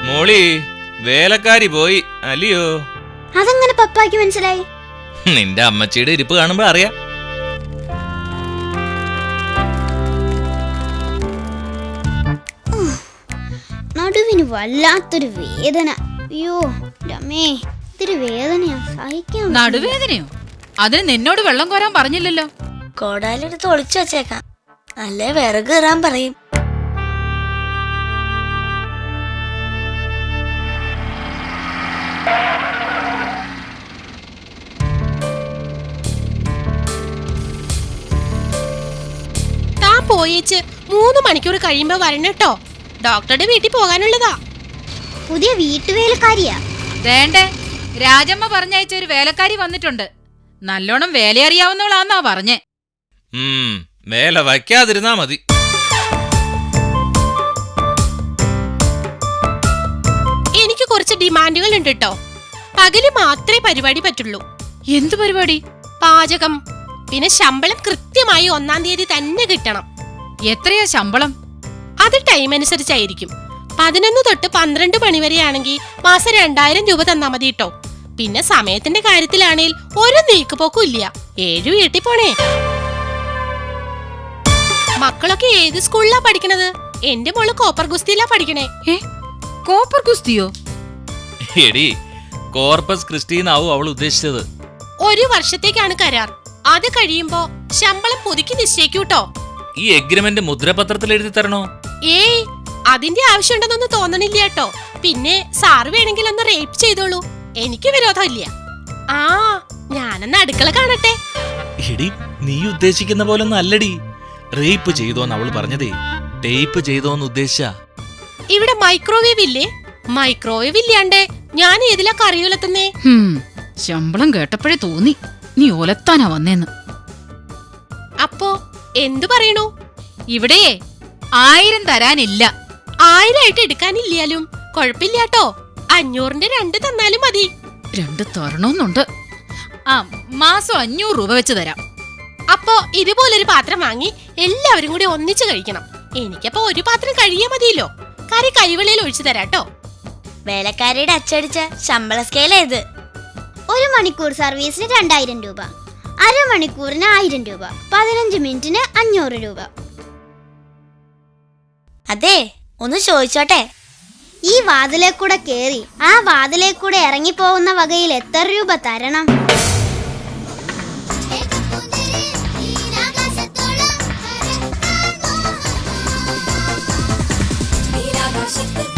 മോളി വേലക്കാരി പോയി അല്ലയോ? അതെങ്ങനെ പപ്പായ്ക്ക് മനസ്സിലായി? നിന്റെ അമ്മച്ചിയുടെ ഇരിപ്പ് കാണുമ്പോ അറിയാം. നടുവിന് വല്ലാത്തൊരു വേദന. അയ്യോ രമേ, ഇത്തിരി വേദനയാ, സഹിക്കാൻ. നടുവേദനയോ? അതിന് നിന്നോട് വെള്ളം കോരാൻ പറഞ്ഞില്ലല്ലോ. കോടാലെടുത്ത് ഒളിച്ചു വച്ചേക്കാം, അല്ലേ വിറക് കയറാൻ പറയും. താൻ പോയേച്ച് 3 മണിക്കൂർ കഴിയുമ്പോ വരണട്ടോ. ഡോക്ടറുടെ വീട്ടിൽ പോകാനുള്ളതാ. പുതിയ വീട്ടുവേലക്കാരിയാ. വേണ്ടേ, രാജമ്മ പറഞ്ഞയച്ച ഒരു വേലക്കാരി വന്നിട്ടുണ്ട്. നല്ലോണം വേലയറിയാവുന്നവളാന്നാ പറഞ്ഞേ. വേല വയ്ക്കാതിരുന്നാ മതി. എനിക്ക് കുറച്ച് ഡിമാൻഡുകൾ ഉണ്ട് കേട്ടോ. പകല് മാത്രമേ പരിപാടി പറ്റുള്ളൂ. എന്തു പരിപാടി? പാചകം. പിന്നെ ശമ്പളം കൃത്യമായി 1-ാം തീയതി തന്നെ കിട്ടണം. എത്രയാ ശമ്പളം? അത് ടൈം അനുസരിച്ചായിരിക്കും. 11 തൊട്ട് 12 മണി വരെയാണെങ്കിൽ മാസം 2000 രൂപ തന്നാ മതി കേട്ടോ. പിന്നെ സമയത്തിന്റെ കാര്യത്തിലാണെങ്കിൽ ഒരു നീക്കുപോക്കും ഇല്ല. 7 വീട്ടിൽ പോണേ. മക്കളൊക്കെ ഏത് സ്കൂളിലാ പഠിക്കണത്? എന്റെ മോള് കോപ്പർ ഗുസ്തിയിലാ പഠിക്കണേ. കോപ്പർ ഗുസ്തിയോ? എടി, കോർപ്പസ് ക്രിസ്റ്റീനാവും അവൾ ഉദ്ദേശിച്ചത്. 1 വർഷത്തേക്കാണ് കരാർ. അത് കഴിയുമ്പോ ശമ്പളം പുതുക്കി നിശ്ചയിക്കൂട്ടോ. ഈ എഗ്രിമെന്റ് മുദ്രപത്രത്തിൽ എഴുതി തരണോ? ഏയ്, അതിന്റെ ആവശ്യമുണ്ടെന്നൊന്നും തോന്നണില്ല കേട്ടോ. പിന്നെ സാറ് വേണമെങ്കിൽ ഒന്ന് റേപ്പ് ചെയ്തോളൂ, എനിക്ക് വിരോധമില്ല. ആ, ഞാനെന്ന് അടുക്കള കാണട്ടെ. എടി, നീ ഉദ്ദേശിക്കുന്ന പോലൊന്നും അല്ലടി. റേപ്പ് ചെയ്തോന്ന് അവള് പറഞ്ഞതേ, ടേപ്പ് ചെയ്തോന്ന് ഉദ്ദേശിച്ച. ഇവിടെ മൈക്രോവേവ് ഇല്ലേ? മൈക്രോവേവ് ഇല്ലാണ്ട് ഞാൻ ഏതിലാ കറി ഉലത്തുന്നേ? ശമ്പളം കേട്ടപ്പോഴേ തോന്നി നീ ഒലത്താനാ വന്നേന്ന്. അപ്പോ എന്തു പറയണു? ഇവിടെ 1000 തരാനില്ല. 1000 ആയിട്ട് എടുക്കാനില്ലാലും കൊഴപ്പില്ലാട്ടോ. 500ന്റെ 2 തന്നാലും മതി. 2 തരണോന്നുണ്ട്. മാസം 500 രൂപ വെച്ച് തരാം. അപ്പോ ഇതുപോലൊരു പാത്രം വാങ്ങി എല്ലാവരും കൂടി ഒന്നിച്ചു കഴിക്കണം. എനിക്കപ്പോ ഒരു പാത്രം കഴിയാ മതിയല്ലോ. കറി കൈവെളിയിൽ ഒഴിച്ചു തരാട്ടോ. വേലക്കാരിയുടെ അച്ചടിച്ച ശമ്പള സ്കെയിൽ ഏത്? 1 മണിക്കൂർ സർവീസിന് 2000 രൂപ, അരമണിക്കൂറിന് 1000 രൂപ, 15 മിനിറ്റിന് 500 രൂപ. അതെ, ഒന്ന് ചോദിച്ചോട്ടെ. ഈ വാതിലേക്കൂടെ കേറി ആ വാതിലേക്കൂടെ ഇറങ്ങിപ്പോകുന്ന വകയിൽ എത്ര രൂപ തരണം? നീലാകാശത്ത്